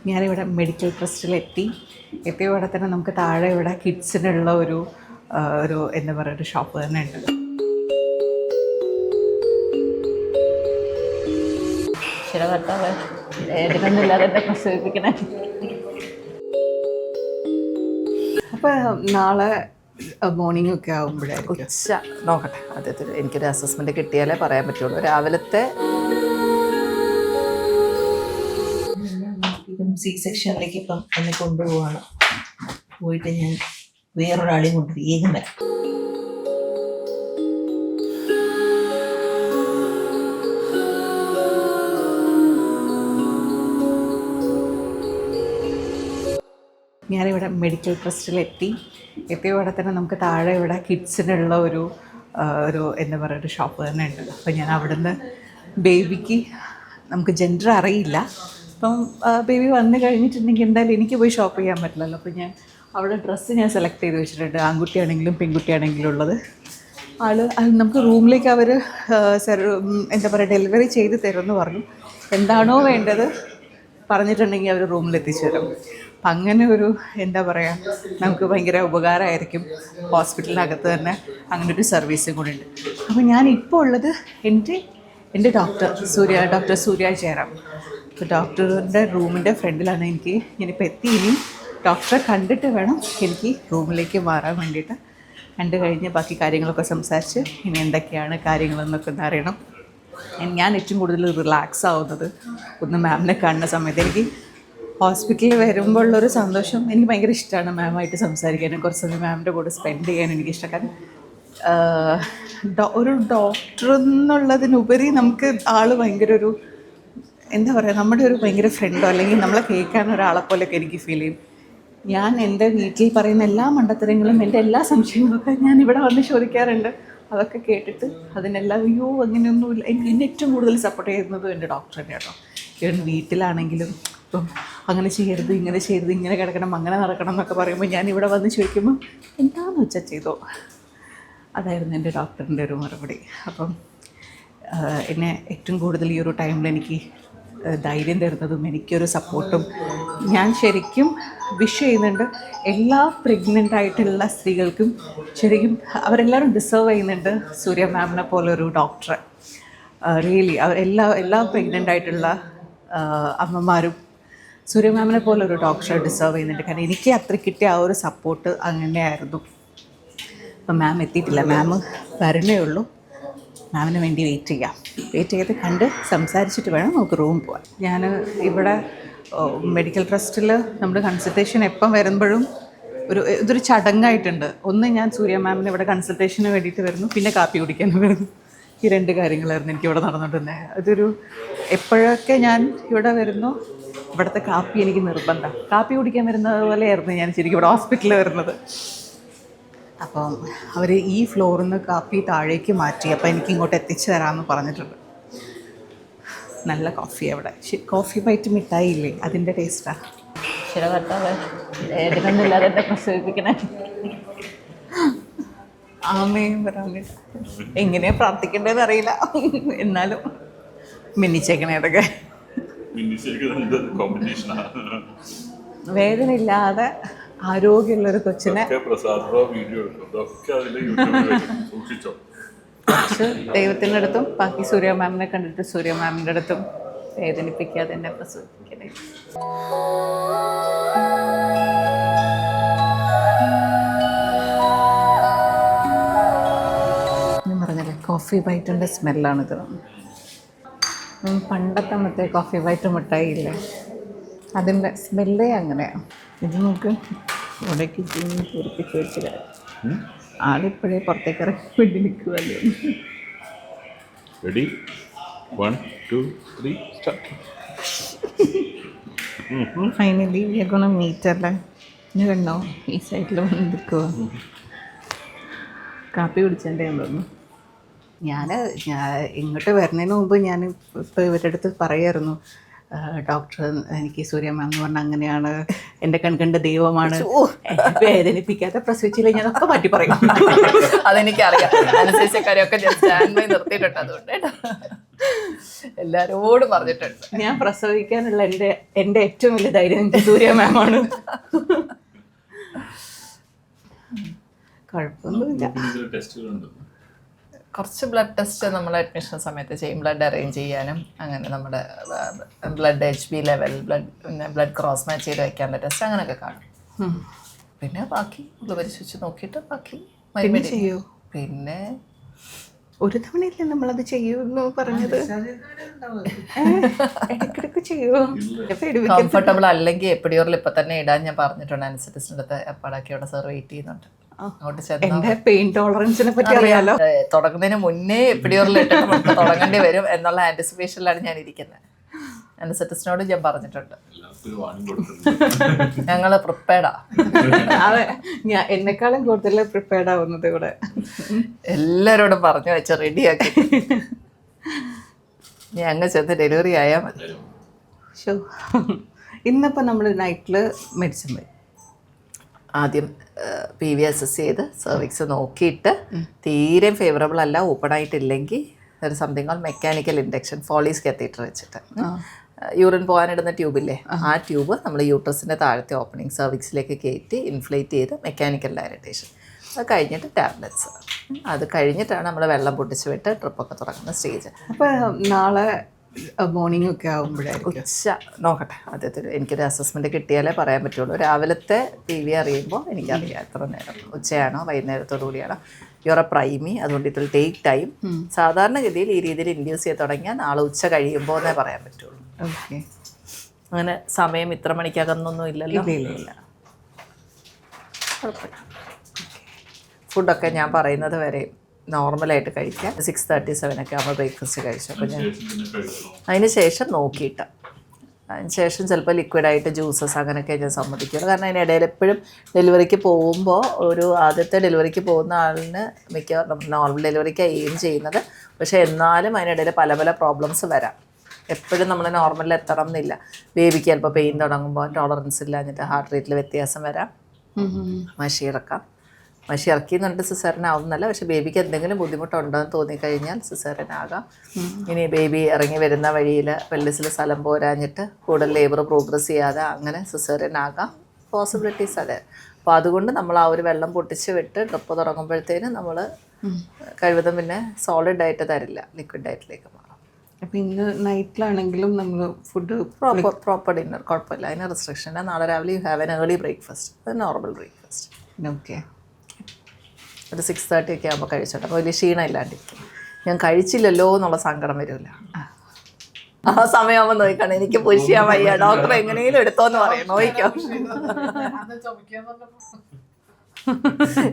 ഞാനിവിടെ മെഡിക്കൽ ട്രസ്റ്റിലെത്തി. എത്തിയവിടെ തന്നെ നമുക്ക് താഴെ ഇവിടെ കിഡ്സിനുള്ള ഒരു എന്താ പറയുക ഒരു ഷോപ്പ് തന്നെ ഉണ്ട്. ചില ഭർത്താവ് വേദനയൊന്നുമില്ലാതെ പ്രസവിപ്പിക്കണേ. അപ്പോൾ നാളെ മോർണിംഗ് ഒക്കെ ആകുമ്പോഴായിരിക്കും നോക്കട്ടെ. ആദ്യത്തിൽ എനിക്കൊരു അസസ്മെൻറ്റ് കിട്ടിയാലേ പറയാൻ പറ്റുള്ളൂ. രാവിലത്തെ സി സെക്ഷനിലേക്ക് ഇപ്പം എന്നെ കൊണ്ടുപോവാണ്. പോയിട്ട് ഞാൻ വേറൊരാളെയും കൊണ്ട് വേഗം വരാം. ഞാനിവിടെ മെഡിക്കൽ ട്രസ്റ്റിലെത്തി. എത്തിയവിടെ തന്നെ നമുക്ക് താഴെ ഇവിടെ കിഡ്സിനുള്ള ഒരു എന്താ പറയുക ഒരു ഷോപ്പ് തന്നെ ഉണ്ട്. അപ്പോൾ ഞാൻ അവിടുന്ന് ബേബിക്ക് നമുക്ക് ജെൻഡർ അറിയില്ല. അപ്പം ബേബി വന്നു കഴിഞ്ഞിട്ടുണ്ടെങ്കിൽ എന്തായാലും എനിക്ക് പോയി ഷോപ്പ് ചെയ്യാൻ പറ്റില്ലല്ലോ. അപ്പോൾ ഞാൻ അവിടെ ഡ്രസ്സ് ഞാൻ സെലക്ട് ചെയ്ത് വെച്ചിട്ടുണ്ട്. ആൺകുട്ടിയാണെങ്കിലും പെൺകുട്ടിയാണെങ്കിലും ഉള്ളത്. നമുക്ക് റൂമിലേക്ക് അവർ എന്താ പറയുക ഡെലിവറി ചെയ്ത് തരുമെന്ന് പറഞ്ഞു. എന്താണോ വേണ്ടത് പറഞ്ഞിട്ടുണ്ടെങ്കിൽ അവർ റൂമിലെത്തിച്ചു തരും. അപ്പം അങ്ങനെ ഒരു എന്താ പറയുക നമുക്ക് ഭയങ്കര ഉപകാരമായിരിക്കും. ഹോസ്പിറ്റലിനകത്ത് തന്നെ അങ്ങനെ ഒരു സർവീസും കൂടെ ഉണ്ട്. അപ്പോൾ ഞാനിപ്പോൾ ഉള്ളത് എൻ്റെ ഡോക്ടർ സൂര്യ ജയറാം. അപ്പോൾ ഡോക്ടറിൻ്റെ റൂമിൻ്റെ ഫ്രണ്ടിലാണ് ഞാനിപ്പോൾ എത്തി. ഇനി ഡോക്ടറെ കണ്ടിട്ട് വേണം എനിക്ക് റൂമിലേക്ക് മാറാൻ വേണ്ടിയിട്ട്. കണ്ടു കഴിഞ്ഞ് ബാക്കി കാര്യങ്ങളൊക്കെ സംസാരിച്ച് ഇനി എന്തൊക്കെയാണ് കാര്യങ്ങളെന്നൊക്കെ ഒന്ന് അറിയണം. ഞാൻ ഏറ്റവും കൂടുതൽ റിലാക്സ് ആവുന്നത് ഒന്ന് മാമിനെ കാണുന്ന സമയത്ത്. എനിക്ക് ഹോസ്പിറ്റലിൽ വരുമ്പോൾ ഉള്ളൊരു സന്തോഷം എനിക്ക് ഭയങ്കര ഇഷ്ടമാണ്. മാമായിട്ട് സംസാരിക്കാനും കുറച്ച് സമയം മാമിൻ്റെ കൂടെ സ്പെൻഡ് ചെയ്യാനും എനിക്കിഷ്ടം. കാരണം ഒരു ഡോക്ടർ എന്നുള്ളതിനുപരി നമുക്ക് ആൾ ഭയങ്കര ഒരു എന്താ പറയുക നമ്മുടെ ഒരു ഭയങ്കര ഫ്രണ്ടോ അല്ലെങ്കിൽ നമ്മളെ കേൾക്കാൻ ഒരാളെപ്പോലെയൊക്കെ എനിക്ക് ഫീൽ ചെയ്യും. ഞാൻ എൻ്റെ വീട്ടിൽ പറയുന്ന എല്ലാ മണ്ടത്തരങ്ങളും എൻ്റെ എല്ലാ സംശയങ്ങളൊക്കെ ഞാൻ ഇവിടെ വന്ന് ചോദിക്കാറുണ്ട്. അതൊക്കെ കേട്ടിട്ട് അതിനെല്ലാം അയ്യോ അങ്ങനെയൊന്നുമില്ല. എന്നെ ഏറ്റവും കൂടുതൽ സപ്പോർട്ട് ചെയ്യുന്നതും എൻ്റെ ഡോക്ടർ തന്നെ കേട്ടോ. ഈവൻ വീട്ടിലാണെങ്കിലും ഇപ്പം അങ്ങനെ ചെയ്യരുത് ഇങ്ങനെ ചെയ്യരുത് ഇങ്ങനെ കിടക്കണം അങ്ങനെ നടക്കണം എന്നൊക്കെ പറയുമ്പോൾ ഞാൻ ഇവിടെ വന്ന് ചോദിക്കുമ്പോൾ എന്താണെന്ന് വെച്ചാൽ ചെയ്തോ. അതായിരുന്നു എൻ്റെ ഡോക്ടറിൻ്റെ ഒരു മറുപടി. അപ്പം എന്നെ ഏറ്റവും കൂടുതൽ ഈ ഒരു ടൈമിൽ എനിക്ക് ധൈര്യം തരുന്നതും എനിക്കൊരു സപ്പോർട്ടും ഞാൻ ശരിക്കും വിഷ് ചെയ്യുന്നുണ്ട്. എല്ലാ പ്രഗ്നൻ്റ് ആയിട്ടുള്ള സ്ത്രീകൾക്കും ശരിക്കും അവരെല്ലാവരും ഡിസേർവ് ചെയ്യുന്നുണ്ട് സൂര്യ മാമിനെ പോലൊരു ഡോക്ടറെ. റിയലി എല്ലാ പ്രഗ്നൻ്റ് ആയിട്ടുള്ള അമ്മമാരും സൂര്യ മാമിനെ പോലൊരു ഡോക്ടറെ ഡിസേർവ് ചെയ്യുന്നുണ്ട്. കാരണം എനിക്ക് അത്ര കിട്ടിയ ആ ഒരു സപ്പോർട്ട് അങ്ങനെയായിരുന്നു. അപ്പം മാം എത്തിയിട്ടില്ല, മാം വരണേ ഉള്ളൂ. മാമിന് വേണ്ടി വെയിറ്റ് ചെയ്ത് കണ്ട് സംസാരിച്ചിട്ട് വേണം നമുക്ക് റൂം പോകാൻ. ഞാൻ ഇവിടെ മെഡിക്കൽ ട്രസ്റ്റിൽ നമ്മുടെ കൺസൾട്ടേഷൻ എപ്പം വരുമ്പോഴും ഇതൊരു ചടങ്ങായിട്ടുണ്ട്. ഒന്ന് ഞാൻ സൂര്യ മാമിന് ഇവിടെ കൺസൾട്ടേഷന് വേണ്ടിയിട്ട് വരുന്നു, പിന്നെ കാപ്പി കുടിക്കാനും വരുന്നു. ഈ രണ്ട് കാര്യങ്ങളായിരുന്നു എനിക്കിവിടെ നടന്നിട്ടുള്ളത്. അതൊരു എപ്പോഴൊക്കെ ഞാൻ ഇവിടെ വരുന്നു ഇവിടുത്തെ കാപ്പി എനിക്ക് നിർബന്ധം. കാപ്പി കുടിക്കാൻ വരുന്നത് പോലെയായിരുന്നു ഞാൻ ശരിക്കും ഇവിടെ ഹോസ്പിറ്റലിൽ വരുന്നത്. അപ്പം അവർ ഈ ഫ്ലോറിൽ നിന്ന് കാപ്പി താഴേക്ക് മാറ്റി. അപ്പോൾ എനിക്ക് ഇങ്ങോട്ട് എത്തിച്ചു തരാമെന്ന് പറഞ്ഞിട്ടുണ്ട്. നല്ല കോഫി അവിടെ. കോഫി ബൈറ്റ് മിഠായി ഇല്ലേ അതിൻ്റെ ടേസ്റ്റാണ്. ചില ഭർത്താവ് വേദനയൊന്നുമില്ലാതെ പ്രസവിപ്പിക്കണേ. ആമയും പറഞ്ഞിട്ട് എങ്ങനെയാണ് പ്രാർത്ഥിക്കേണ്ടതെന്ന് അറിയില്ല. എന്നാലും മിന്നിച്ചേക്കണേ അതൊക്കെ. വേദന ഇല്ലാതെ ആരോഗ്യമുള്ളൊരു കൊച്ചിനെ ദൈവത്തിൻ്റെ അടുത്തും ബാക്കി സൂര്യ മാമിനെ കണ്ടിട്ട് സൂര്യ മാമിൻ്റെ അടുത്തും വേദനിപ്പിക്കാതെ എന്നെ പ്രസവിപ്പിക്കണേ. ഞാൻ പറഞ്ഞല്ലേ കോഫി ബൈറ്റിൻ്റെ സ്മെല്ലാണിത്. പണ്ടത്തെ മറ്റേ കോഫി ബൈറ്റ് മിഠായി ഇല്ലേ അതിൻ്റെ സ്മെല്ലേ അങ്ങനെയാണ്. ഇത് നമുക്ക് ഇവിടേക്ക് പൊറിപ്പിച്ച് വെച്ചില്ല. ആളിപ്പോഴേ പുറത്തേക്ക് ഇറങ്ങി വേണ്ടി നിൽക്കുമല്ലോ. Ready? 1, 2, 3, start. Finally we are gonna meet അല്ലേ. ഇനി കണ്ടോ ഈ സൈഡിൽ വന്ന് നിൽക്കുക. കാപ്പി കുടിച്ചതിൻ്റെ തോന്നുന്നു. ഞാൻ ഇങ്ങോട്ട് വരുന്നതിന് മുമ്പ് ഞാൻ ഇപ്പോൾ ഇവരുടെ അടുത്ത് പറയായിരുന്നു ഡോക്ടർ എനിക്ക് സൂര്യ മാം എന്ന് പറഞ്ഞാൽ അങ്ങനെയാണ്, എൻ്റെ കൺകണ്ട ദൈവമാണ്, വേദനിപ്പിക്കാതെ പ്രസവിച്ചില്ല ഞാനൊക്കെ മാറ്റി പറയും. അതെനിക്കറിയാം. അനുസരിച്ച കാര്യമൊക്കെ ഞാൻ സ്റ്റാൻഡ് ബൈ നിർത്തിയിട്ടുണ്ട്. അതുകൊണ്ട് എല്ലാരോടും പറഞ്ഞിട്ടുണ്ട്. ഞാൻ പ്രസവിക്കാനുള്ള എൻ്റെ ഏറ്റവും വലിയ ധൈര്യം എനിക്ക് സൂര്യ മാമാണ്. കുഴപ്പമൊന്നുമില്ല. കുറച്ച് ബ്ലഡ് ടെസ്റ്റ് നമ്മൾ അഡ്മിഷൻ സമയത്ത് ചെയ്യും, ബ്ലഡ് അറേഞ്ച് ചെയ്യാനും അങ്ങനെ നമ്മുടെ blood HB level, blood cross match ചെയ്ത് വയ്ക്കാനുള്ള ടെസ്റ്റ് അങ്ങനെയൊക്കെ കാണും. പിന്നെ ബാക്കി ഉള്ള പരിശോധിച്ച് നോക്കിയിട്ട് ബാക്കി പിന്നെ ചെയ്യോ? പിന്നെ ഒരു തവണയില്ലേ നമ്മളത് ചെയ്യുമെന്ന് പറഞ്ഞത്? ഇടയ്ക്കിടയ്ക്ക് ചെയ്യുമോ? കംഫർട്ടബിൾ അല്ലെങ്കിൽ എപ്പിഡിയോറിൽ ഇപ്പൊ തന്നെ ഇടാൻ ഞാൻ പറഞ്ഞിട്ടുണ്ട്. അനസ്തറ്റിസ്റ്റിന്റെ അടുത്ത് എപ്പാടാക്കി അവിടെ സാർ വെയിറ്റ് ചെയ്യുന്നുണ്ട്. അങ്ങോട്ട് എന്റെ പെയിൻ ടോളറൻസിനെ പറ്റി അറിയാലോ. തുടങ്ങുന്നതിന് മുന്നേ എപ്പിഡിയോറിൽ ഇട്ടിട്ട് നമുക്ക് തുടങ്ങേണ്ടി വരും എന്നുള്ള ആന്റിസിപ്പേഷനിലാണ് ഞാൻ ഇരിക്കുന്നത്. അനസ്തറ്റിസ്റ്റിനോട് ഞാൻ പറഞ്ഞിട്ടുണ്ട്, ഞങ്ങള് പ്രിപ്പയർഡാ. അതെ, ഞാൻ എന്നെക്കാളും കൂടുതൽ പ്രിപ്പയർഡ് ആവുന്നത് ഇവിടെ. എല്ലാരോടും പറഞ്ഞു വെച്ച റെഡിയാക്കി ഞാൻ അങ്ങ് ചെന്ന് ഡെലിവറി ആയാൽ മതി. ഷോ, ഇന്നിപ്പോൾ നമ്മൾ നൈറ്റിൽ മെഡിസിൻ വരും. ആദ്യം PV അസസ് ചെയ്ത് സർവിക്സ് നോക്കിയിട്ട് തീരെ ഫേവറബിൾ അല്ല, ഓപ്പൺ ആയിട്ടില്ലെങ്കിൽ something call mechanical induction, Foley's catheter വെച്ചിട്ട് യൂറിൻ പോകാനിടുന്ന ട്യൂബില്ലേ, ആ ട്യൂബ് നമ്മൾ യൂട്രസിൻ്റെ താഴത്തെ ഓപ്പണിങ് സർവിക്സിലേക്ക് കയറ്റി ഇൻഫ്ലേറ്റ് ചെയ്ത് മെക്കാനിക്കൽ ഡയലറ്റേഷൻ. അത് കഴിഞ്ഞിട്ട് ടാബ്ലറ്റ്സ്, അത് കഴിഞ്ഞിട്ടാണ് നമ്മൾ വെള്ളം പൊട്ടിച്ച് വിട്ട് ട്രിപ്പൊക്കെ തുടങ്ങുന്ന സ്റ്റേജ്. അപ്പോൾ നാളെ മോർണിംഗ് ഒക്കെ ആകുമ്പോഴായിരിക്കും. ഉച്ച നോക്കട്ടെ, ആദ്യത്തെ എനിക്കൊരു അസസ്മെൻറ്റ് കിട്ടിയാലേ പറയാൻ പറ്റുള്ളൂ. രാവിലത്തെ PV അറിയുമ്പോൾ എനിക്കറിയാം എത്ര നേരം, ഉച്ചയാണോ വൈകുന്നേരത്തോടു കൂടിയാണോ. യുവർ പ്രൈമി, അതുകൊണ്ട് ഇറ്റ് വിൽ ടേക്ക് ടൈം. സാധാരണഗതിയിൽ ഈ രീതിയിൽ ഇൻഡ്യൂസ് ചെയ്ത് തുടങ്ങിയാൽ നാളെ ഉച്ച കഴിയുമ്പോൾ എന്നേ പറയാൻ പറ്റുള്ളൂ. ഓക്കെ, അങ്ങനെ സമയം ഇത്ര മണിക്കകന്നൊന്നും ഇല്ലല്ലോ. ഇല്ല. ഫുഡൊക്കെ ഞാൻ പറയുന്നത് വരെ നോർമലായിട്ട് കഴിക്കാം. 6:37 ഒക്കെ ആകുമ്പോൾ ബ്രേക്ക്ഫാസ്റ്റ് കഴിച്ചു. അപ്പോൾ ഞാൻ അതിന് ശേഷം നോക്കിയിട്ട് അതിന് ശേഷം ചിലപ്പോൾ ലിക്വിഡായിട്ട് ജ്യൂസസ് അങ്ങനെയൊക്കെ ഞാൻ സമ്മതിക്കുള്ളൂ. കാരണം അതിനിടയിൽ എപ്പോഴും ഡെലിവറിക്ക് പോകുമ്പോൾ ആദ്യത്തെ ഡെലിവറിക്ക് പോകുന്ന ആളിന് മിക്കവാറും നോർമൽ ഡെലിവറിക്ക് എയിം ചെയ്യുന്നത്, പക്ഷേ എന്നാലും അതിനിടയിൽ പല പല പ്രോബ്ലംസ് വരാം. എപ്പോഴും നമ്മൾ നോർമലിൽ എത്തണം എന്നില്ല. ബേബിക്ക് ചിലപ്പോൾ പെയിൻ തുടങ്ങുമ്പോൾ ടോളറൻസ് ഇല്ലാഞ്ഞിട്ട് ഹാർട്ട് റേറ്റിൽ വ്യത്യാസം വരാം. മഷി ഇറക്കാം. മഷി ഇറക്കി എന്ന് പറഞ്ഞിട്ട് സിസേറിനാവുന്നല്ല, പക്ഷെ ബേബിക്ക് എന്തെങ്കിലും ബുദ്ധിമുട്ടുണ്ടോ എന്ന് തോന്നിക്കഴിഞ്ഞാൽ സിസേറിനാകാം. ഇനി ബേബി ഇറങ്ങി വരുന്ന വഴിയിൽ പെല്ലിസിൽ സ്ഥലം പോരാഞ്ഞിട്ട് കൂടുതൽ ലേബർ പ്രോഗ്രസ് ചെയ്യാതെ അങ്ങനെ സിസേറിനാകാം. പോസിബിലിറ്റീസ് അതെ. അപ്പോൾ അതുകൊണ്ട് നമ്മൾ ആ ഒരു വെള്ളം പൊട്ടിച്ച് വിട്ട് ട്രിപ്പ് തുടങ്ങുമ്പോഴത്തേനും നമ്മൾ കഴിവതും പിന്നെ സോളിഡ് ഡയറ്റ് തരില്ല, ലിക്വിഡ് ഡയറ്റിലേക്ക് മാറും. അപ്പോൾ ഇന്ന് നൈറ്റിലാണെങ്കിലും നമ്മൾ ഫുഡ് പ്രോപ്പർ ഡിന്നർ കുഴപ്പമില്ല, അതിന് റെസ്ട്രിക്ഷൻ ഇല്ല. നാളെ രാവിലെ you have an early breakfast, അത് നോർമൽ ബ്രേക്ക്ഫാസ്റ്റ്. ഓക്കെ, ഒരു 6:30 ഒക്കെ ആകുമ്പോൾ കഴിച്ചോട്ടെ. അപ്പോൾ വലിയ ക്ഷീണം ഇല്ലാണ്ടിരിക്കും. ഞാൻ കഴിച്ചില്ലല്ലോ എന്നുള്ള സങ്കടം വരില്ല. ആ സമയമാകുമ്പോൾ നോക്കണം, എനിക്ക് പുഷ് ചെയ്യാൻ വയ്യ, ഡോക്ടർ എങ്ങനെയും എടുത്തോന്ന് പറയും, നോയിക്കോ,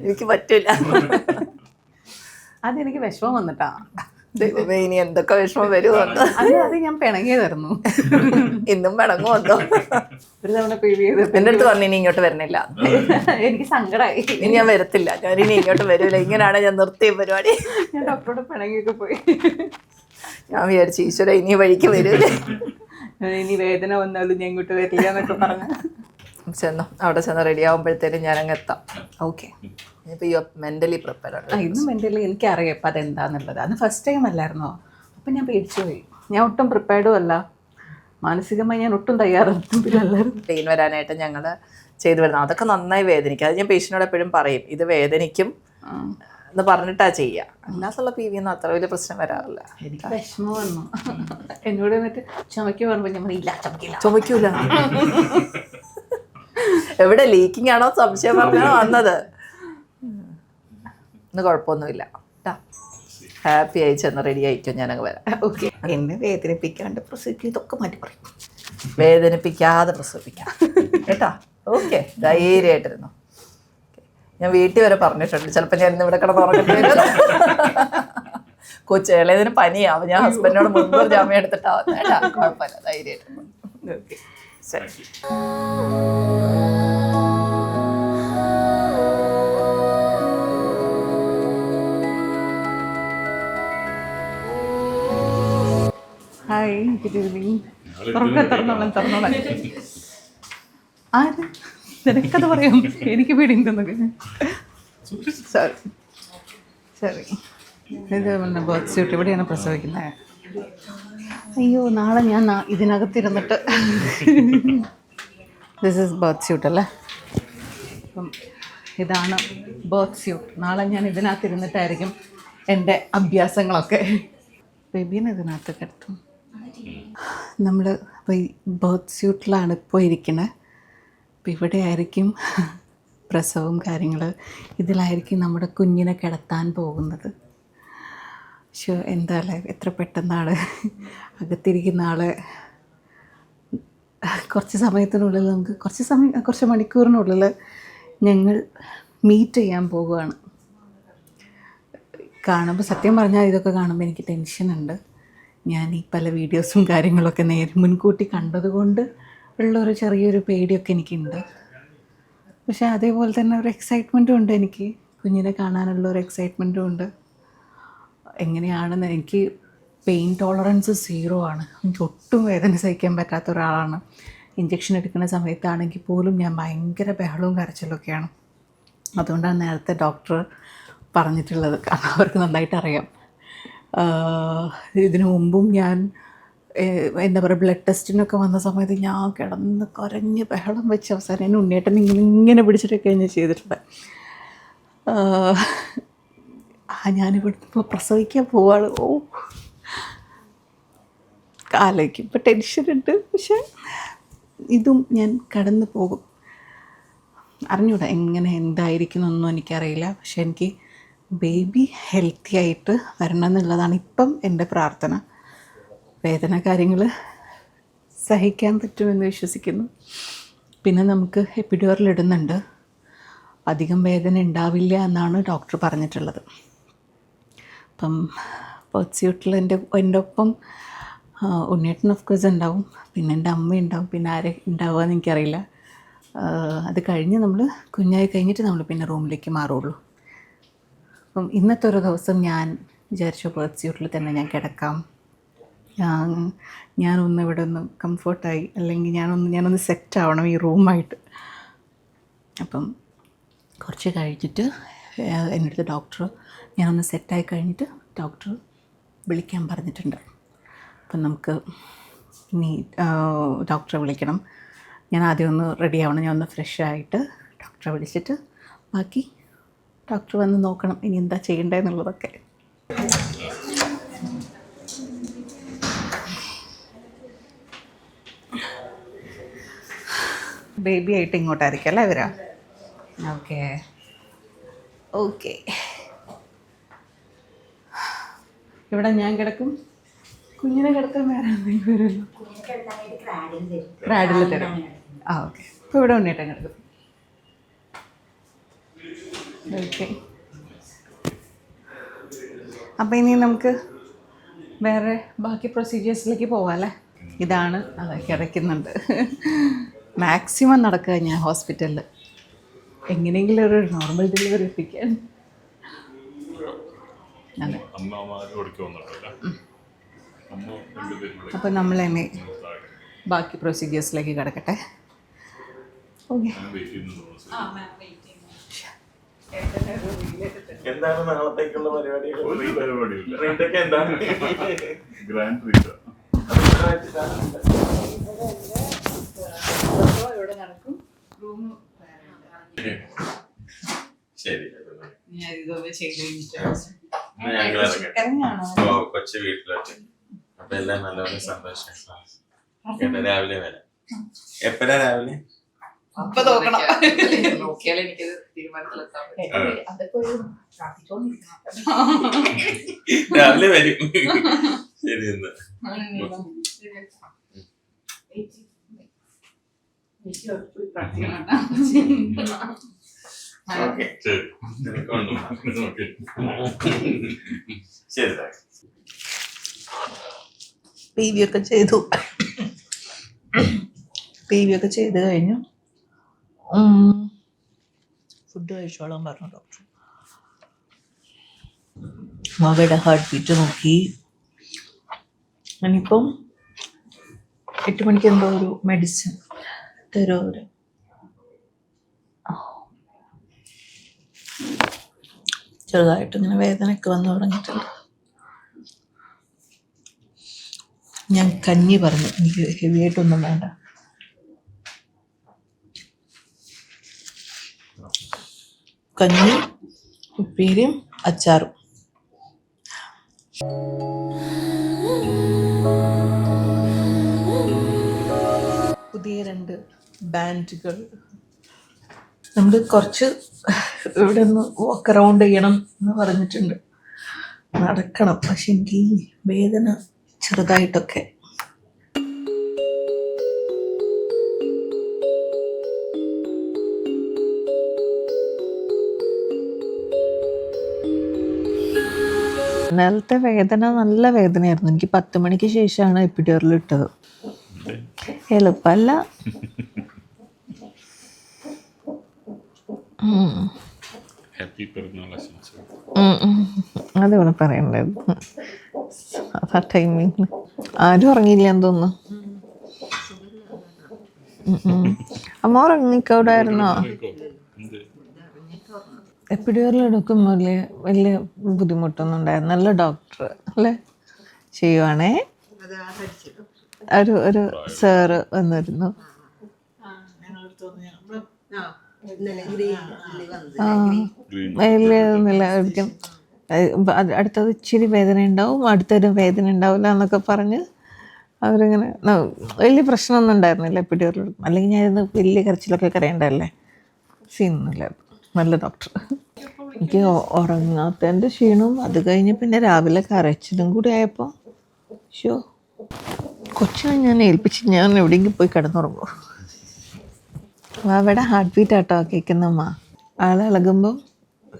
എനിക്ക് പറ്റില്ല. അതെനിക്ക് വിഷമം വന്നിട്ടാ. ദൈവമേ, ഇനി എന്തൊക്കെ വിഷമം വരുമെന്ന്. അത് ഞാൻ പിണങ്ങിയതായിരുന്നു. ഇന്നും പിണങ്ങുമല്ലോ. ഒരു തവണ PV ചെയ്ത് എൻ്റെ അടുത്ത് പറഞ്ഞു ഇനി ഇങ്ങോട്ട് വരുന്നില്ല. എനിക്ക് സങ്കടമായി. ഇനി ഞാൻ വരത്തില്ല, ഞാൻ ഇനി ഇങ്ങോട്ട് വരില്ല, ഇങ്ങനെയാണ് ഞാൻ നിർത്തിയ പരിപാടി. ഞാൻ ഡോക്ടറോട് പിണങ്ങിയൊക്കെ പോയി. ഞാൻ വിചാരിച്ചു ഈശ്വര ഇനി വഴിക്ക് വരൂലേ, ഇനി വേദന വന്നാലും ഞാൻ ഇങ്ങോട്ട് വരില്ല എന്നൊക്കെ പറഞ്ഞു ചെന്നു. അവിടെ ചെന്ന് റെഡി ആകുമ്പോഴത്തേനും ഞാൻ അങ്ങ് എത്താം. ഓക്കെ, ഇനിയിപ്പോൾ യു മെൻ്റലി പ്രിപ്പയർഡ്. ഇന്ന് മെൻ്റലി എനിക്കറിയാം ഇപ്പം അതെന്താന്നുള്ളത്. അന്ന് ഫസ്റ്റ് ടൈം അല്ലായിരുന്നോ, അപ്പം ഞാൻ പേടിച്ചു പോയി. ഞാൻ ഒട്ടും പ്രിപ്പയർഡും അല്ല, മാനസികമായി ഞാൻ ഒട്ടും തയ്യാറെടുപ്പില്ലായിരുന്നു. പെയിൻ വരാനായിട്ട് ഞങ്ങൾ ചെയ്തു വരുന്നത് അതൊക്കെ നന്നായി വേദനിക്കും. അത് ഞാൻ പേഷ്യനോട് എപ്പോഴും പറയും, ഇത് വേദനിക്കും എന്ന് പറഞ്ഞിട്ടാ ചെയ്യുക. അല്ലാത്തുള്ള PV ഒന്നും അത്ര വലിയ പ്രശ്നം വരാറില്ല. എനിക്ക് വിഷമം വന്നു. എന്നോട് എന്നിട്ട് ചുമയ്ക്ക് പറയുമ്പോൾ ഞാൻ ഇല്ല ചുമക്കൂല. എവിടെ ലീക്കിംഗ് ആണോ സംശയം പറഞ്ഞാണോ വന്നത്? ഇന്ന് കുഴപ്പമൊന്നുമില്ല, ഹാപ്പി ആയി ചെന്ന് റെഡി ആയിക്കോ, ഞാനങ്ങ് വരാം. ഓക്കെ, എന്നെ വേദനിപ്പിക്കാണ്ട് പ്രസവിക്കും, ഇതൊക്കെ മാറ്റി പറയും. വേദനിപ്പിക്കാതെ പ്രസവിപ്പിക്കാം കേട്ടാ. ഓക്കെ, ധൈര്യമായിട്ടിരുന്നു. ഞാൻ വീട്ടിൽ വരെ പറഞ്ഞിട്ടുണ്ട്, ചിലപ്പോൾ ഞാൻ ഇന്ന് ഇവിടെ കിടന്നുറങ്ങട്ടെ. കൊച്ചേളേതിന് പനിയാവും, ഞാൻ ഹസ്ബൻഡിനോട് മുൻപ് ജാമ്യം എടുത്തിട്ടാവും. കേട്ടാ, കുഴപ്പമില്ല, ധൈര്യമായിട്ടിരുന്നു. ഓക്കെ, ശരി. Hi, good evening. തുറന്നോളാം. ആര് നിനക്കത് പറയും, എനിക്ക് പേടിയുണ്ടെന്നൊക്കെ. സോറി, ഇത് ബർത്ത് സ്യൂട്ട് ഇവിടെയാണ് പ്രസവിക്കുന്നത്. അയ്യോ നാളെ ഞാൻ ഇതിനകത്തിരുന്നിട്ട് ദിസ് ഈസ് ബർത്ത് സ്യൂട്ട് അല്ലേ. അപ്പം ഇതാണ് ബർത്ത് സ്യൂട്ട്. നാളെ ഞാൻ ഇതിനകത്തിരുന്നിട്ടായിരിക്കും എൻ്റെ അഭ്യാസങ്ങളൊക്കെ. ബേബീനെ ഇതിനകത്ത് കിടത്തും. നമ്മൾ ഇപ്പോൾ ഈ ബർത്ത് സ്യൂട്ടിലാണ് ഇപ്പോൾ ഇരിക്കുന്നത്. അപ്പോൾ ഇവിടെ ആയിരിക്കും പ്രസവം കാര്യങ്ങൾ. ഇതിലായിരിക്കും നമ്മുടെ കുഞ്ഞിനെ കിടത്താൻ പോകുന്നത്. പക്ഷേ എന്താല്ലേ എത്ര പെട്ടെന്നാണ് അകത്തിരിക്കുന്ന ആളെ കുറച്ച് സമയത്തിനുള്ളിൽ നമുക്ക് കുറച്ച് മണിക്കൂറിനുള്ളിൽ ഞങ്ങൾ മീറ്റ് ചെയ്യാൻ പോവുകയാണ്. കാണുമ്പോൾ സത്യം പറഞ്ഞാൽ ഇതൊക്കെ കാണുമ്പോൾ എനിക്ക് ടെൻഷനുണ്ട്. ഞാൻ ഈ പല വീഡിയോസും കാര്യങ്ങളൊക്കെ മുൻകൂട്ടി കണ്ടതുകൊണ്ട് ഉള്ളൊരു ചെറിയൊരു പേടിയൊക്കെ എനിക്കുണ്ട്. പക്ഷേ അതേപോലെ തന്നെ ഒരു എക്സൈറ്റ്മെൻറ്റും ഉണ്ട്. എനിക്ക് കുഞ്ഞിനെ കാണാനുള്ള ഒരു എക്സൈറ്റ്മെൻറ്റും ഉണ്ട്. എങ്ങനെയാണെന്ന് എനിക്ക് പെയിൻ ടോളറൻസ് 0 ആണ്. എനിക്ക് ഒട്ടും വേദന സഹിക്കാൻ പറ്റാത്ത ഒരാളാണ്. ഇഞ്ചക്ഷൻ എടുക്കുന്ന സമയത്താണെങ്കിൽ പോലും ഞാൻ ഭയങ്കര ബഹളവും കരച്ചിലൊക്കെയാണ്. അതുകൊണ്ടാണ് നേരത്തെ ഡോക്ടർ പറഞ്ഞിട്ടുള്ളത്. കാരണം അവർക്ക് നന്നായിട്ട് അറിയാം. ഇതിനു മുമ്പും ഞാൻ എന്താ പറയുക ബ്ലഡ് ടെസ്റ്റിനൊക്കെ വന്ന സമയത്ത് ഞാൻ കിടന്ന് കരഞ്ഞ് ബഹളം വെച്ച് അവസാനം എന്നെ ഉണ്ണിയേട്ടൻ ഇങ്ങനെ പിടിച്ചിട്ടൊക്കെ ഞാൻ ചെയ്തിട്ടുണ്ട്. ഞാനിവിടുന്ന് ഇപ്പോൾ പ്രസവിക്കാൻ പോവാണ്. ആലോചിക്കുമ്പോൾ ടെൻഷനുണ്ട്. പക്ഷെ ഇതും ഞാൻ കടന്നു പോകും. അറിഞ്ഞൂടാ എങ്ങനെ എന്തായിരിക്കുന്നൊന്നും എനിക്കറിയില്ല. പക്ഷെ എനിക്ക് ബേബി ഹെൽത്തി ആയിട്ട് വരണം എന്നുള്ളതാണ് ഇപ്പം എൻ്റെ പ്രാർത്ഥന. വേദന കാര്യങ്ങൾ സഹിക്കാൻ പറ്റുമെന്ന് വിശ്വസിക്കുന്നു. പിന്നെ നമുക്ക് എപ്പിഡ്യൂറൽ ഇടുന്നുണ്ട്. അധികം വേദന ഉണ്ടാവില്ല എന്നാണ് ഡോക്ടർ പറഞ്ഞിട്ടുള്ളത്. അപ്പം ബർത്ത് സ്യൂട്ടിൽ എൻ്റെ ഒപ്പം ഉണ്ണിയേട്ടൻ ഓഫ് കോഴ്സ് ഉണ്ടാവും, പിന്നെ എൻ്റെ അമ്മ ഉണ്ടാവും, പിന്നെ ആരെ ഉണ്ടാവുകയെന്ന് എനിക്കറിയില്ല. അത് കഴിഞ്ഞ് നമ്മൾ കുഞ്ഞായി കഴിഞ്ഞിട്ട് നമ്മൾ പിന്നെ റൂമിലേക്ക് മാറുള്ളൂ. അപ്പം ഇന്നത്തെ ഒരു ദിവസം ഞാൻ വിചാരിച്ചു ബർത്ത് സ്യൂട്ടിൽ തന്നെ ഞാൻ കിടക്കാം. ഞാനൊന്ന് ഇവിടെ ഒന്ന് കംഫർട്ടായി, അല്ലെങ്കിൽ ഞാനൊന്ന് സെറ്റ് ആവണം ഈ റൂമായിട്ട്. അപ്പം കുറച്ച് കഴിഞ്ഞിട്ട് എൻ്റെ അടുത്ത് ഡോക്ടർ ഞാനൊന്ന് സെറ്റായി കഴിഞ്ഞിട്ട് ഡോക്ടർ വിളിക്കാൻ പറഞ്ഞിട്ടുണ്ട്. അപ്പം നമുക്ക് ഇനി ഡോക്ടറെ വിളിക്കണം. ഞാൻ ആദ്യം ഒന്ന് റെഡി ആവണം. ഞാൻ ഒന്ന് ഫ്രഷ് ആയിട്ട് ഡോക്ടറെ വിളിച്ചിട്ട് ബാക്കി ഡോക്ടർ വന്ന് നോക്കണം ഇനി എന്താ ചെയ്യേണ്ടതെന്നുള്ളതൊക്കെ. ബേബി ആയിട്ട് ഇങ്ങോട്ടായിരിക്കും അല്ലേ വരാം? Okay okay. ഇവിടെ ഞാൻ കിടക്കും, കുഞ്ഞിനെ കിടക്കാൻ വേറെ എന്തെങ്കിലും വരുമല്ലോ. ക്രാഡിൽ തരും. ഓക്കെ. അപ്പോൾ ഇവിടെ ഉണ്ണിയേട്ടൻ കിടക്കും. ഓക്കെ. അപ്പോൾ ഇനി നമുക്ക് വേറെ ബാക്കി പ്രൊസീജിയേഴ്സിലേക്ക് പോവാം അല്ലേ? ഇതാണ് അത് കിടക്കുന്നുണ്ട്. മാക്സിമം നടക്കുക ഞാൻ ഹോസ്പിറ്റലിൽ എങ്ങനെയെങ്കിലും ഒരു നോർമൽ ഡെലിവറി എത്തിക്കാൻ. അതെ. അപ്പോൾ നമ്മൾ തന്നെ ബാക്കി പ്രൊസീജിയേഴ്സിലേക്ക് കിടക്കട്ടെ. ഓക്കെ. എന്താണ് നാളത്തേക്കുള്ള പരിപാടികൾ? എന്താണ് ഗ്രാൻഡ് ശരി, ഇറങ്ങാണോ? കൊച്ചു വീട്ടിലോട്ട്. അപ്പൊ എല്ലാം നല്ലപോലെ സന്തോഷം. രാവിലെ വരാം. എപ്പോഴാ രാവിലെ? രാവിലെ വരും. ശരി എന്നാ. ഓക്കെ ശരി. PV ഒക്കെ ചെയ്തു. PV ഒക്കെ ചെയ്ത് കഴിഞ്ഞു. ഫുഡ് കഴിച്ചോളാൻ പറഞ്ഞു ഡോക്ടർ. മകളുടെ ഹാർട്ട് ബീറ്റ് നോക്കി. ഇനിയിപ്പം 8 മണിക്ക് എന്തോ ഒരു മെഡിസിൻ തരുമോ? ചെറുതായിട്ട് ഇങ്ങനെ വേദനയൊക്കെ വന്നു തുടങ്ങിയിട്ടുണ്ട്. ഞാൻ കഞ്ഞി പറഞ്ഞു, എനിക്ക് ഹെവി ആയിട്ടൊന്നും വേണ്ട. കഞ്ഞി, ഉപ്പേരിയും അച്ചാറും. പുതിയ 2 ബാൻഡുകൾ. നമ്മൾ കുറച്ച് ഇവിടെ നിന്ന് വാക്ക് അറൗണ്ട് ചെയ്യണം എന്ന് പറഞ്ഞിട്ടുണ്ട്. നടക്കണം, പക്ഷെ എനിക്ക് ഈ വേദന ചെറുതായിട്ടൊക്കെ. ഇന്നലത്തെ വേദന നല്ല വേദനയായിരുന്നു. എനിക്ക് 10 മണിക്ക് ശേഷമാണ് എപ്പിഡ്യൂറൽ ഇട്ടത്. എളുപ്പമല്ല. ഹാപ്പി പെരുന്നാൾ ആശംസ. അതിവിടെ പറയണ്ടായിരുന്നു. ആ ടൈമിങ് ആരും ഉറങ്ങിയില്ലെന്ന് തോന്നുന്നു. അമ്മ ഉറങ്ങിക്കോടായിരുന്നോ? എപ്പിഡ്യൂറൽ എടുക്കുമ്പോൾ വലിയ ബുദ്ധിമുട്ടൊന്നും ഉണ്ടായിരുന്നു. നല്ല ഡോക്ടർ അല്ലേ ചെയ്യുവാണേ. ഒരു സാറ് വന്നിരുന്നു. വലിയൊന്നുമില്ല ഒരിക്കലും. അടുത്തത് ഇച്ചിരി വേദന ഉണ്ടാവും, അടുത്തൊരു വേദന ഉണ്ടാവില്ല എന്നൊക്കെ പറഞ്ഞ് അവരിങ്ങനെ വലിയ പ്രശ്നമൊന്നും ഉണ്ടായിരുന്നില്ല എപ്പിഡ്യൂറൽ. അല്ലെങ്കിൽ ഞാനിന്ന് വലിയ കരച്ചിലൊക്കെ കരയണ്ടല്ലേ. സീനൊന്നുമില്ലായിരുന്നു. നല്ല ഡോക്ടർ. എനിക്ക് ഉറങ്ങാത്തതിൻ്റെ ക്ഷീണവും അത് കഴിഞ്ഞ് പിന്നെ രാവിലെ കരച്ചിലും കൂടി ആയപ്പോൾ കൊച്ചിനെ ഞാൻ ഏൽപ്പിച്ച് ഞാൻ എവിടെയെങ്കിലും പോയി കിടന്നുറങ്ങും. അവിടെ ഹാർട്ട് ബീറ്റ് ആട്ടോ കേൾക്കുന്നമ്മ. ആളിളകുമ്പം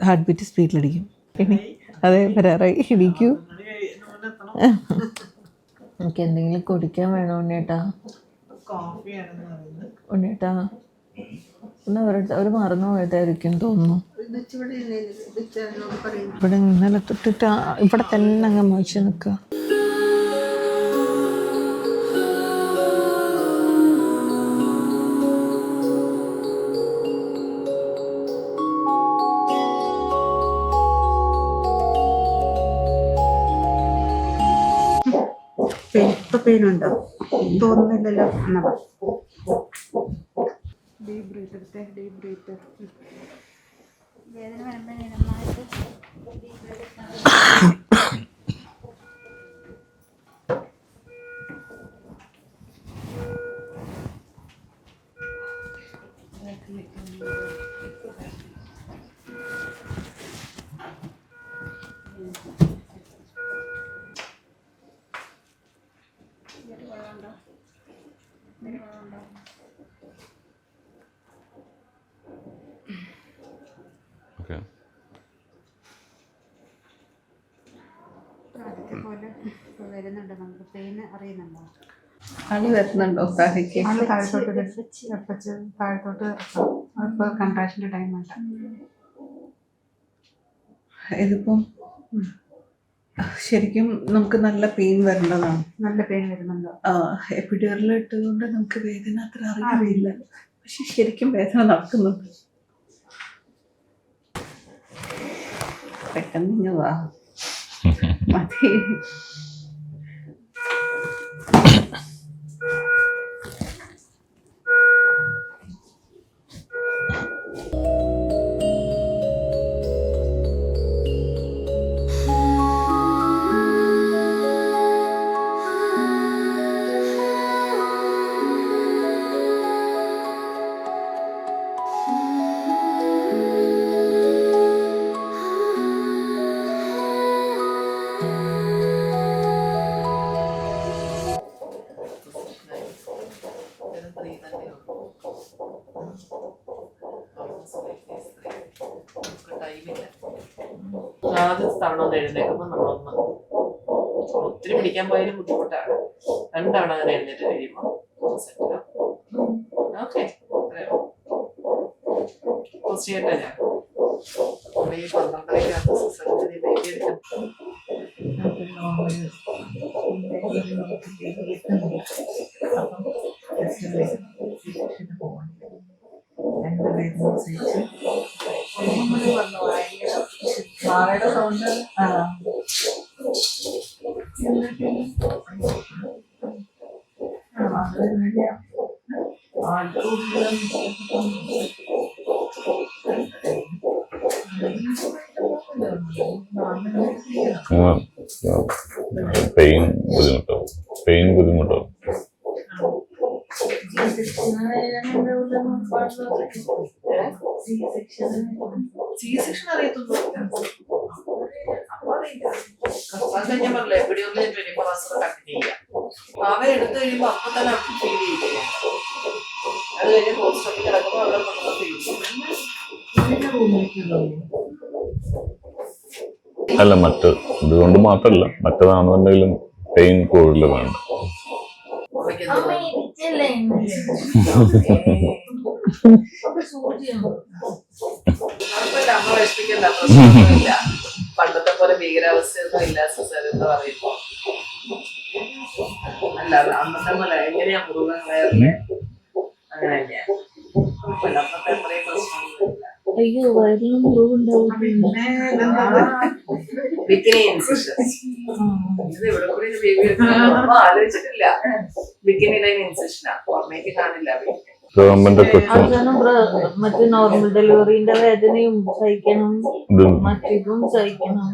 ഹാർട്ട് ബീറ്റ് സ്പീഡിലടിക്കും. പിന്നെ അതേ വരാറായി ഇടിക്കൂ. എനിക്ക് എന്തെങ്കിലും കുടിക്കാൻ വേണോ ഉണ്ണേട്ടാ? ഉണ്ണേട്ടാ എന്നാ ഒരു മറന്നു പോയതായിരിക്കും തോന്നുന്നു. ഇവിടെ ഇന്നലെ തൊട്ടിട്ട് ഇവിടെ തന്നെ അങ്ങ് മോശം നിൽക്കുക. ഇപ്പൊ പെയിനുണ്ടോ? തോന്നുന്നില്ലല്ലോ. എന്നാ ഡീപ് ബ്രീത്ത് എടുത്തേ. Deep breath. വേദന വരുമ്പോൾ നന്നായിട്ട് ഓക്കെ. ആദ്യത്തെ പോലെ വരുന്നുണ്ട്. നമുക്ക് പെയിൻ അറിയുന്നുണ്ടോ? ആള് വരുന്നുണ്ടോ താഴേക്ക്? ആള് താഴത്തോട്ട് വെച്ച് താഴത്തോട്ട് ഇപ്പോൾ കൺട്രാക്ഷൻ്റെ ടൈം വേണ്ട. ഇതിപ്പം ശരിക്കും നമുക്ക് നല്ല പെയിൻ വരേണ്ടതാണ്. നല്ല പെയിൻ വരുന്നുണ്ടോ? എപ്പിഡ്യൂറൽ ഇട്ടതുകൊണ്ട് നമുക്ക് വേദന അത്ര അറിയില്ല. പക്ഷെ ശരിക്കും വേദന നടക്കുന്നുണ്ട്. പെട്ടെന്ന് വാ മതി. ആദ്യത്തെ തവണ ഒന്ന് എഴുന്നേൽക്കുമ്പോൾ നമ്മളൊന്ന് ഒത്തിരി പിടിക്കാൻ പോയാലും ബുദ്ധിമുട്ടാണ്. 2 തവണ അങ്ങനെ എഴുന്നേറ്റ് കഴിയുമ്പോൾ സെറ്റ്. ഓക്കെ, പോസ്റ്റ് ചെയ്യട്ടെ ഞാൻ. 12:30 സർജറി ബേബി എടുക്കും. നാളെ സൗണ്ട് പെയിൻ ബുദ്ധിമുട്ടാവും. C-section അറിയത്തൊന്നുമില്ല. അത് ഞാൻ പറഞ്ഞില്ലേ, എവിടെയുള്ള 24 hours കണ്ടിന്യൂ ചെയ്യാം. അവ എടുത്തു കഴിയുമ്പോൾ അപ്പൊ തന്നെ അവർക്ക് ഫീൽ ചെയ്യില്ല. അത് കഴിഞ്ഞ് ഹോസ്റ്റലിൽ കിടക്കുമ്പോൾ അവിടെ കൊണ്ടുവന്ന് ഫീൽ ചെയ്യും. അല്ല, ഇതുകൊണ്ട് മാത്രമല്ല, മറ്റേതാണെന്നുണ്ടെങ്കിലും പെയിൻ കൂടുതലാണ്. അമ്മ വിഷമിക്കണ്ട, പ്രശ്നമൊന്നുമില്ല. പണ്ടത്തെ പോലെ ഭീകരാവസ്ഥയൊന്നും ഇല്ല സിസ്റ്റർ എന്ന് പറയുമ്പോ. അല്ല, അന്നത്തെ പോലെ എങ്ങനെയാ മുറിവ് വേറെ അങ്ങനെ തന്നെയാ. അന്നത്തെ അത്രയും പ്രശ്നമൊന്നുമില്ല. അയ്യോ വയറിലും മുറിവുണ്ടാവും. Bikini incision. ഇത് ഇവിടെ കൂടി ബേബി ആലോചിച്ചിട്ടില്ല. ബിക്കിനി ലൈൻ ഇൻസിഷനാ, ഓർമ്മയ്ക്ക് കാണില്ല. അവസാനം മറ്റേ നോർമൽ ഡെലിവറിന്റെ വേദനയും സഹിക്കണം, മറ്റിതും സഹിക്കണം.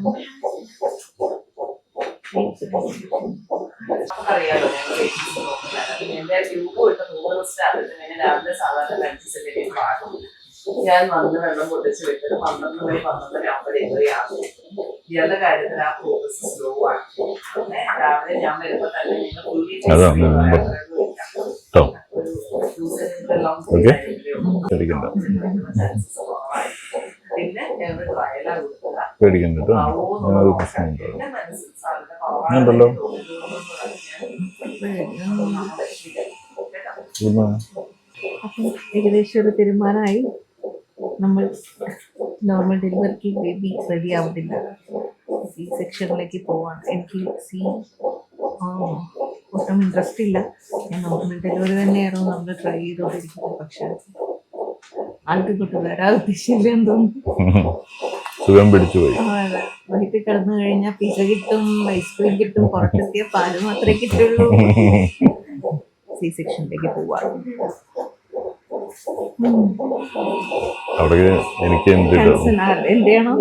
നമുക്കറിയാലോ, എന്റെ ട്യൂബ് വിട്ട് 100 ദിവസത്തെ ആദ്യത്തിന് രാവിലെ സാധാരണ ലഞ്ചിലേക്ക് പാടും. ഞാൻ വന്ന് വെള്ളം പൊട്ടിച്ച് വിട്ടത് 12 മണി 12:30 ആകുമ്പോൾ ഡെലിവറി ആകും. ഇയാളുടെ കാര്യത്തിൽ ആ പ്രോസസ് സ്ലോ ആണ്. രാവിലെ ഞാൻ വരുമ്പോ തന്നെ നിങ്ങൾ പിന്നെ ട്രയലാ കൊടുക്കുക. ഉണ്ടല്ലോ. അപ്പം ഏകദേശം ഒരു തീരുമാനമായി. നമ്മൾ നോർമൽ ഡെലിവറിക്ക് ബേബി റെഡി ആവുന്നില്ല, C-സെക്ഷനിലേക്ക് പോവാണ്. എനിക്ക് ഒട്ടും ഇൻട്രസ്റ്റ് ഇല്ല. ഞാൻ നോർമൽ ഡെലിവറി തന്നെയായിരുന്നു നമ്മൾ ട്രൈ ചെയ്തുകൊണ്ടിരിക്കുന്നത്. പക്ഷെ ആൾക്ക് കൊണ്ട് വരാൻ ഉദ്ദേശിച്ചില്ലെന്ന് തോന്നുന്നു. സുഖം പിടിച്ചു പോയി. വൈകിട്ട് കിടന്നു കഴിഞ്ഞാൽ പിസ കിട്ടും, ഐസ്ക്രീം കിട്ടും, പുറത്തെത്തിയ പാല് മാത്രമേ കിട്ടുള്ളൂ. C-സെക്ഷനിലേക്ക് പോവാണ്. അവിടെ എനിക്ക് എന്റെയാണോ?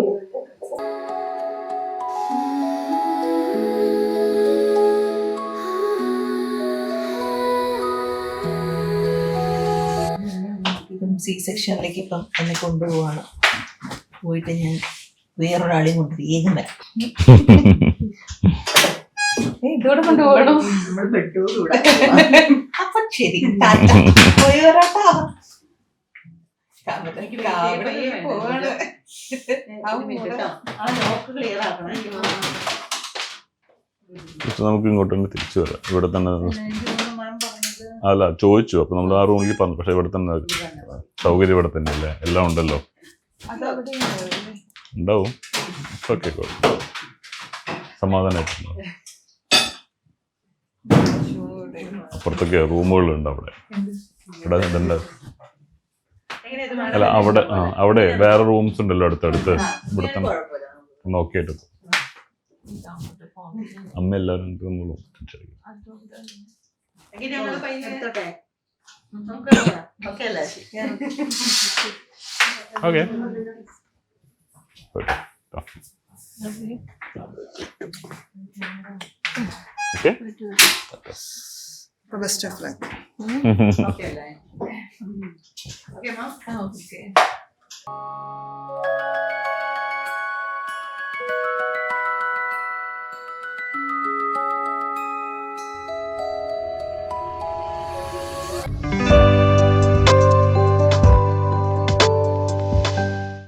C-സെക്ഷനിലേക്ക് ഇപ്പം എന്നെ കൊണ്ടുപോവാണ്. പോയിട്ട് ഞാൻ വേറൊരാളെയും കൊണ്ട് വേഗം വരാം. ഇതോടെ കൊണ്ടുപോകണം. അപ്പൊ ശരി, പോയി വരാട്ടാ. നമുക്ക് ഇങ്ങോട്ട് തന്നെ തിരിച്ചു വരാം. ഇവിടെ തന്നെ അല്ല ചോദിച്ചു. അപ്പൊ നമ്മൾ ആ റൂമിൽ പറഞ്ഞു. പക്ഷെ ഇവിടെ തന്നെ സൗകര്യം ഇവിടെ തന്നെ അല്ലേ, എല്ലാം ഉണ്ടല്ലോ. ഉണ്ടാവും. ഓക്കെ, സമാധാനമായിട്ടുണ്ടാവും. അപ്പുറത്തൊക്കെ റൂമുകളുണ്ട് അവിടെ. ഇവിടെ ഇതുണ്ട്. അല്ല, അവിടെ വേറെ റൂംസ് ഉണ്ടല്ലോ അടുത്തടുത്ത്. ഇവിടെ തന്നെ നോക്കിയിട്ട് അമ്മ എല്ലാവരും റൂമുകളും okay. Okay. Best of luck. Okay, ma. Okay.